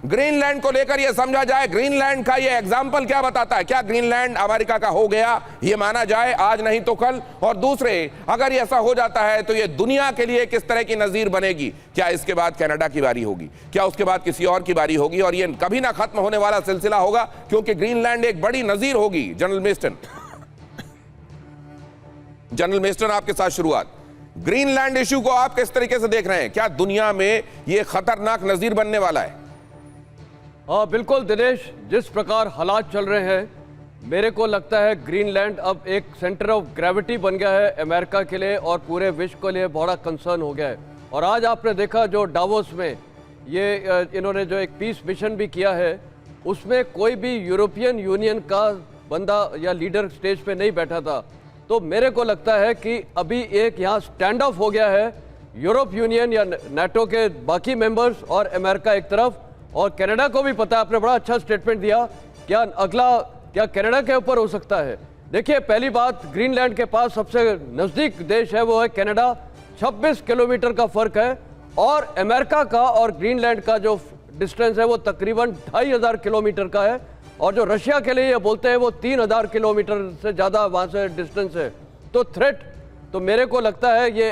Greenland को लेकर यह समझा जाए, ग्रीनलैंड का यह एग्जाम्पल क्या बताता है? क्या ग्रीनलैंड अमेरिका का हो गया ये माना जाए आज नहीं तो कल? और दूसरे, अगर ये ऐसा हो जाता है तो ये दुनिया के लिए किस तरह की नजीर बनेगी? क्या इसके बाद कनाडा की बारी होगी? क्या उसके बाद किसी और की बारी होगी? और ये कभी ना खत्म होने वाला सिलसिला होगा, क्योंकि ग्रीनलैंड एक बड़ी नजीर होगी। जनरल मेस्टन, आपके साथ शुरुआत। ग्रीनलैंड इश्यू को आप किस तरीके से देख रहे हैं? क्या दुनिया में यह खतरनाक नजीर बनने वाला है? हाँ बिल्कुल दिनेश, जिस प्रकार हालात चल रहे हैं, मेरे को लगता है ग्रीनलैंड अब एक सेंटर ऑफ ग्रेविटी बन गया है अमेरिका के लिए और पूरे विश्व के लिए बड़ा कंसर्न हो गया है। और आज आपने देखा जो डावोस में ये इन्होंने जो एक पीस मिशन भी किया है, उसमें कोई भी यूरोपियन यूनियन का बंदा या लीडर स्टेज पे नहीं बैठा था। तो मेरे को लगता है कि अभी एक यहाँ स्टैंड ऑफ हो गया है, यूरोप यूनियन या नाटो के बाकी मेंबर्स और अमेरिका एक तरफ, और कनाडा को भी पता है। आपने बड़ा अच्छा स्टेटमेंट दिया, क्या अगला क्या कनाडा के ऊपर हो सकता है? देखिए, पहली बात, ग्रीनलैंड के पास सबसे नज़दीक देश है वो है कनाडा, 26 किलोमीटर का फर्क है, और अमेरिका का और ग्रीनलैंड का जो डिस्टेंस है वो तकरीबन 2500 किलोमीटर का है, और जो रशिया के लिए ये बोलते हैं वो 3000 किलोमीटर से ज़्यादा वहाँ से डिस्टेंस है। तो थ्रेट, तो मेरे को लगता है ये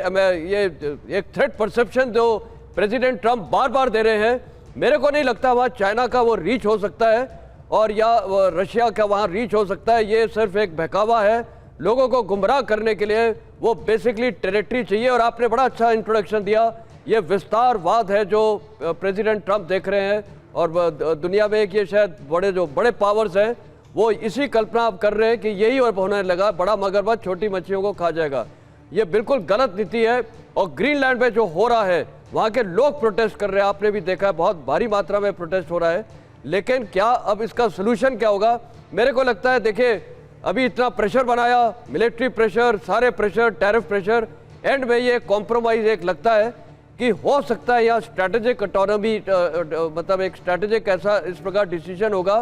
एक थ्रेट परसेप्शन जो प्रेसिडेंट ट्रंप बार बार दे रहे हैं, मेरे को नहीं लगता वहाँ चाइना का वो रीच हो सकता है और या रशिया का वहाँ रीच हो सकता है। ये सिर्फ एक बहकावा है लोगों को गुमराह करने के लिए, वो बेसिकली टेरिटरी चाहिए। और आपने बड़ा अच्छा इंट्रोडक्शन दिया, ये विस्तारवाद है जो प्रेसिडेंट ट्रंप देख रहे हैं, और दुनिया में एक ये शायद बड़े पावर्स हैं वो इसी कल्पना आप कर रहे हैं कि यही और होने लगा, बड़ा मगरमच्छ छोटी मच्छियों को खा जाएगा। ये बिल्कुल गलत नीति है। और ग्रीनलैंड में जो हो रहा है, वहाँ के लोग प्रोटेस्ट कर रहे हैं, आपने भी देखा है, बहुत भारी मात्रा में प्रोटेस्ट हो रहा है। लेकिन क्या अब इसका सोल्यूशन क्या होगा? मेरे को लगता है, देखिए, अभी इतना प्रेशर बनाया, मिलिट्री प्रेशर, सारे प्रेशर, टैरिफ प्रेशर, एंड में ये कॉम्प्रोमाइज एक लगता है कि हो सकता है या स्ट्रैटेजिक ऑटोनॉमी, मतलब एक स्ट्रैटेजिक ऐसा इस प्रकार डिसीजन होगा,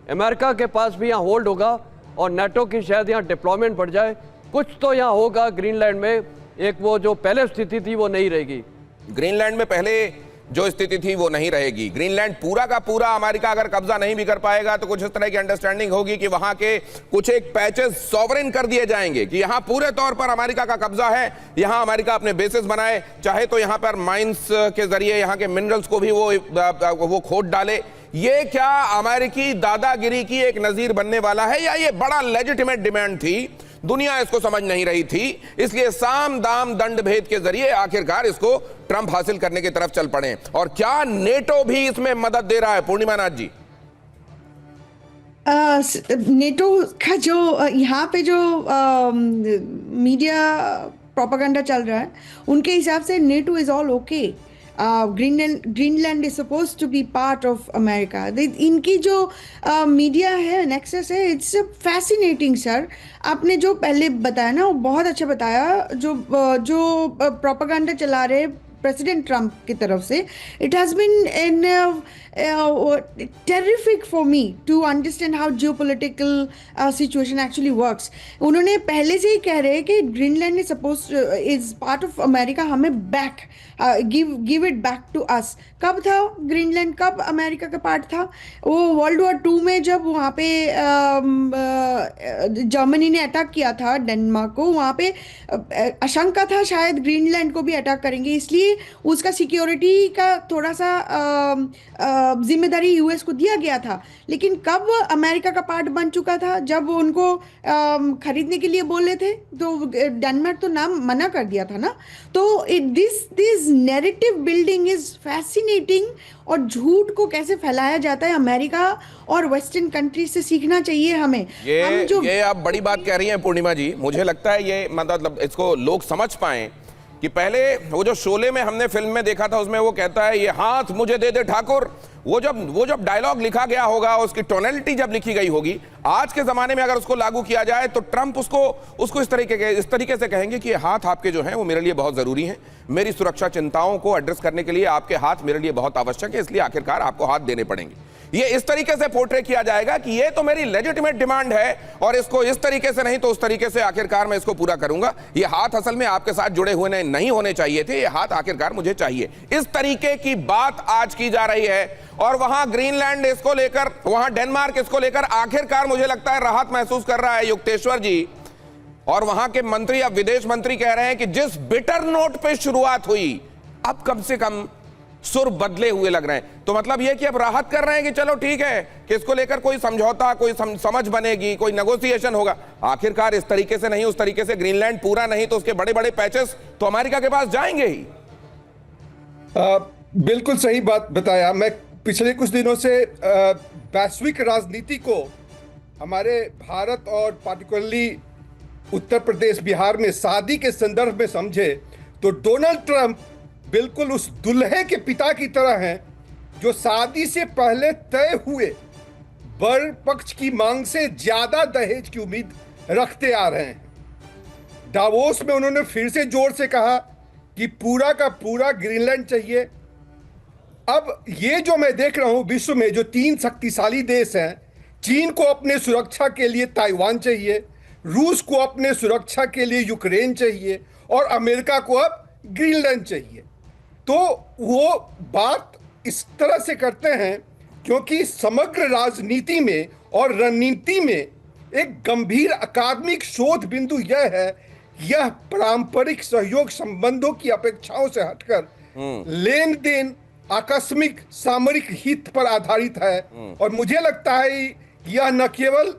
अमेरिका के पास भी यहाँ होल्ड होगा और नाटो की शायद यहाँ डिप्लॉयमेंट बढ़ जाए, कुछ तो यहाँ होगा ग्रीनलैंड में। एक वो जो पहले स्थिति थी वो नहीं रहेगी। ग्रीनलैंड में पहले जो स्थिति थी वो नहीं रहेगी। ग्रीनलैंड पूरा का पूरा अमेरिका अगर कब्जा नहीं भी कर पाएगा तो कुछ इस तरह की अंडरस्टैंडिंग होगी कि वहां के कुछ एक पैचेस सॉवरेन कर दिए जाएंगे कि यहां पूरे तौर पर अमेरिका का कब्जा है, यहां अमेरिका अपने बेसिस बनाए, चाहे तो यहां पर माइंस के जरिए यहां के मिनरल्स को भी वो खोद डाले। ये क्या अमेरिकी दादागिरी की एक नजीर बनने वाला है, या ये बड़ा लेजिटिमेट डिमांड थी, दुनिया इसको समझ नहीं रही थी, इसलिए साम दाम दंड भेद के जरिए आखिरकार इसको ट्रंप हासिल करने की तरफ चल पड़े? और क्या नेटो भी इसमें मदद दे रहा है? पूर्णिमा नाथ जी, नेटो का जो यहाँ पे जो मीडिया प्रोपेगेंडा चल रहा है, उनके हिसाब से NATO is all okay, Greenland is suppose to be part of America. इनकी जो मीडिया है, नेक्सस है, इट्स फैसिनेटिंग सर। आपने जो पहले बताया ना वो बहुत अच्छा बताया, जो प्रोपेगेंडा चला रहे प्रेसिडेंट ट्रंप की तरफ से, it has been an terrific for me to understand how geopolitical situation actually works. उन्होंने पहले से ही कह रहे हैं कि Greenland is suppose is part of America, हमें back give it back to us. कब था ग्रीनलैंड, कब अमेरिका का पार्ट था? वो वर्ल्ड वॉर 2 में जब वहाँ पे जर्मनी ने अटैक किया था डेनमार्क को, वहाँ पे आशंका था शायद ग्रीनलैंड को भी अटैक करेंगे, इसलिए उसका सिक्योरिटी का थोड़ा सा जिम्मेदारी यूएस को दिया गया था। लेकिन कब अमेरिका का पार्ट बन चुका था? जब उनको खरीदने के लिए बोले थे तो डेनमार्क तो नाम मना कर दिया था ना। तो this narrative building is fascinating, और झूठ को कैसे फैलाया जाता है अमेरिका और वेस्टर्न कंट्री से सीखना चाहिए हमें। ये आप बड़ी बात कह रही हैं पूर्णिमा जी। मुझे लगता है ये मतलब इसको लोग समझ पाएं कि पहले वो जो शोले में हमने फिल्म में देखा था, उसमें वो कहता है ये हाथ मुझे दे दे ठाकुर, वो जब डायलॉग लिखा गया होगा, उसकी टोनैलिटी जब लिखी गई होगी, आज के जमाने में अगर उसको लागू किया जाए तो ट्रंप उसको इस तरीके से कहेंगे कि ये हाथ आपके जो हैं वो मेरे लिए बहुत जरूरी हैं, मेरी सुरक्षा चिंताओं को एड्रेस करने के लिए आपके हाथ मेरे लिए बहुत आवश्यक है, इसलिए आखिरकार आपको हाथ देने पड़ेंगे। ये इस तरीके से पोर्ट्रे किया जाएगा कि ये तो मेरी लेजिटिमेट डिमांड है और इसको इस तरीके से नहीं तो उस तरीके से आखिरकार मैं इसको पूरा करूंगा। ये हाथ असल में आपके साथ जुड़े हुए नहीं होने चाहिए थे, ये हाथ आखिरकार मुझे चाहिए। इस तरीके की बात आज की जा रही है और वहां ग्रीनलैंड इसको लेकर, वहां डेनमार्क इसको लेकर आखिरकार मुझे लगता है राहत महसूस कर रहा है, युक्तेश्वर जी। और वहां के मंत्री, अब विदेश मंत्री कह रहे हैं कि जिस बिटर नोट पे शुरुआत हुई अब कम से कम सुर बदले हुए लग रहे हैं। तो मतलब यह कि अब राहत कर रहे हैं कि चलो ठीक है कि इसको लेकर कोई समझौता, कोई समझ बनेगी, कोई नेगोशिएशन होगा। आखिरकार इस तरीके से नहीं, उस तरीके से ग्रीनलैंड पूरा नहीं तो उसके बड़े बड़े पैचेस तो अमेरिका के पास जाएंगे ही। बिल्कुल सही बात बताया। मैं पिछले कुछ दिनों से वैश्विक राजनीति को हमारे भारत और पार्टिकुलरली उत्तर प्रदेश, बिहार में शादी के संदर्भ में समझे तो डोनाल्ड ट्रंप बिल्कुल उस दुल्हे के पिता की तरह हैं जो शादी से पहले तय हुए वर पक्ष की मांग से ज्यादा दहेज की उम्मीद रखते आ रहे हैं। डावोस में उन्होंने फिर से जोर से कहा कि पूरा का पूरा ग्रीनलैंड चाहिए। अब ये जो मैं देख रहा हूं विश्व में जो 3 शक्तिशाली देश हैं, चीन को अपने सुरक्षा के लिए ताइवान चाहिए, रूस को अपने सुरक्षा के लिए यूक्रेन चाहिए और अमेरिका को अब ग्रीनलैंड चाहिए। तो वो बात इस तरह से करते हैं क्योंकि समग्र राजनीति में और रणनीति में एक गंभीर अकादमिक शोध बिंदु यह है, यह पारंपरिक सहयोग संबंधों की अपेक्षाओं से हटकर लेन देन, आकस्मिक सामरिक हित पर आधारित है। और मुझे लगता है यह न केवल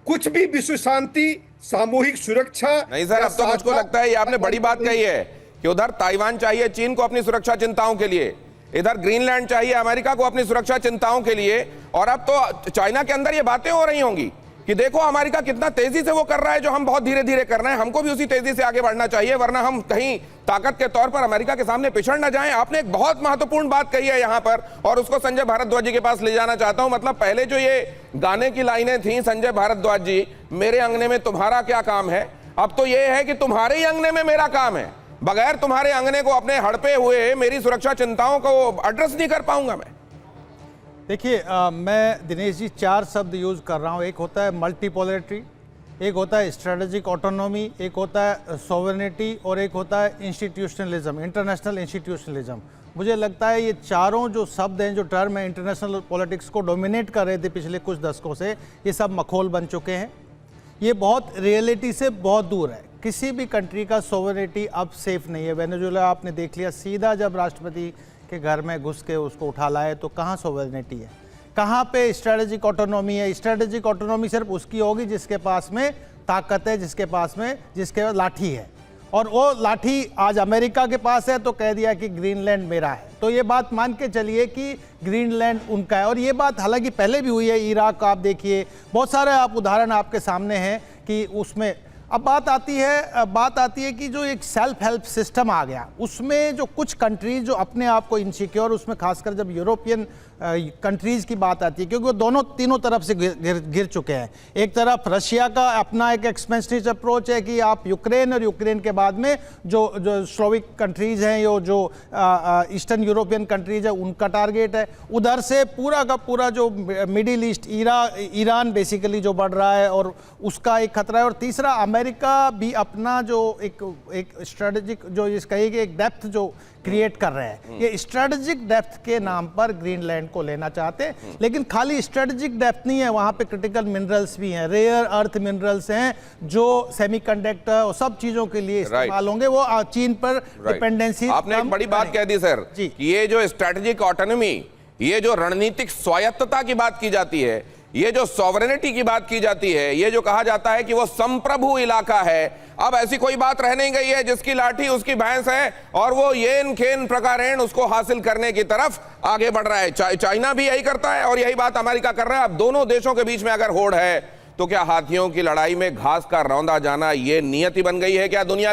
कुछ भी विश्व शांति, सामूहिक सुरक्षा नहीं सर, अब तो मुझको लगता है ये आपने बड़ी बात कही है कि उधर ताइवान चाहिए चीन को अपनी सुरक्षा चिंताओं के लिए, इधर ग्रीनलैंड चाहिए अमेरिका को अपनी सुरक्षा चिंताओं के लिए। और अब तो चाइना के अंदर ये बातें हो रही होंगी कि देखो अमेरिका कितना तेजी से वो कर रहा है जो हम बहुत धीरे धीरे कर रहे हैं, हमको भी उसी तेजी से आगे बढ़ना चाहिए वरना हम कहीं ताकत के तौर पर अमेरिका के सामने पिछड़ ना जाएं। आपने एक बहुत महत्वपूर्ण बात कही है यहां पर और उसको संजय भारद्वाज जी के पास ले जाना चाहता हूं। मतलब पहले जो ये गाने की लाइनें थी संजय भारद्वाज जी, मेरे अंगने में तुम्हारा क्या काम है, अब तो ये है कि तुम्हारे ही अंगने में मेरा काम है, बगैर तुम्हारे अंगने को अपने हड़पे हुए मेरी सुरक्षा चिंताओं को एड्रेस नहीं कर पाऊंगा मैं। देखिए मैं दिनेश जी 4 शब्द यूज कर रहा हूँ। एक होता है मल्टीपोलरिटी, एक होता है स्ट्रेटेजिक ऑटोनॉमी, एक होता है सोवरेनिटी और एक होता है इंस्टीट्यूशनलिज्म, इंटरनेशनल इंस्टीट्यूशनलिज्म। मुझे लगता है ये चारों जो शब्द हैं, जो टर्म है इंटरनेशनल पॉलिटिक्स को डोमिनेट कर रहे थे पिछले कुछ दशकों से, ये सब मखौल बन चुके हैं। ये बहुत रियलिटी से बहुत दूर है। किसी भी कंट्री का सोवरेनिटी अब सेफ नहीं है। वेनेजुएला आपने देख लिया, सीधा जब राष्ट्रपति के घर में घुस के उसको उठा लाए तो कहाँ सोवरेनिटी है, कहाँ पे स्ट्रेटेजिक ऑटोनॉमी है। स्ट्रेटेजिक ऑटोनॉमी सिर्फ उसकी होगी जिसके पास में ताकत है, जिसके लाठी है, और वो लाठी आज अमेरिका के पास है तो कह दिया कि ग्रीनलैंड मेरा है। तो ये बात मान के चलिए कि ग्रीनलैंड उनका है। और ये बात हालांकि पहले भी हुई है, इराक का आप देखिए, बहुत सारे आप उदाहरण आपके सामने हैं कि उसमें अब बात आती है कि जो एक सेल्फ हेल्प सिस्टम आ गया उसमें जो कुछ कंट्रीज जो अपने आप को इनसिक्योर, उसमें खासकर जब यूरोपियन कंट्रीज़ की बात आती है क्योंकि वो दोनों तीनों तरफ से गिर चुके हैं। एक तरफ रशिया का अपना एक एक्सपेंसिव अप्रोच है कि आप यूक्रेन और यूक्रेन के बाद में जो स्लोविक कंट्रीज़ हैं, जो ईस्टर्न यूरोपियन कंट्रीज़ है, उनका टारगेट है। उधर से पूरा का पूरा जो मिडिल ईस्ट, ईरान बेसिकली जो बढ़ रहा है और उसका एक खतरा है। और तीसरा अमेरिका भी अपना जो एक स्ट्रेटेजिक जो इस कही कि एक डेप्थ जो क्रिएट कर रहे हैं, ये स्ट्रेटेजिक डेप्थ के नाम पर ग्रीनलैंड को लेना चाहते हैं। लेकिन खाली स्ट्रेटेजिक डेप्थ नहीं है, वहां पे क्रिटिकल मिनरल्स भी हैं, रेयर अर्थ मिनरल्स हैं जो सेमीकंडक्टर और सब चीजों के लिए इस्तेमाल होंगे। वो चीन पर डिपेंडेंसी आपने एक बड़ी बात कह दी सर कि ये जो स्ट्रेटेजिक ऑटोनॉमी, ये जो रणनीतिक स्वायत्तता की बात की जाती है, ये जो सॉवरेनिटी की बात की जाती है, ये जो कहा जाता है कि वो संप्रभु इलाका है, अब ऐसी कोई बात रह नहीं गई है जिसकी लाठी उसकी भैंस है और वो येन खेन प्रकारेण उसको हासिल करने की तरफ आगे बढ़ रहा है। चाइना भी यही करता है और यही बात अमेरिका कर रहा है। अब दोनों देशों के बीच में अगर होड़ है तो क्या हाथियों की लड़ाई में घास का रौंदा जाना ये नियति बन गई है क्या दुनिया की?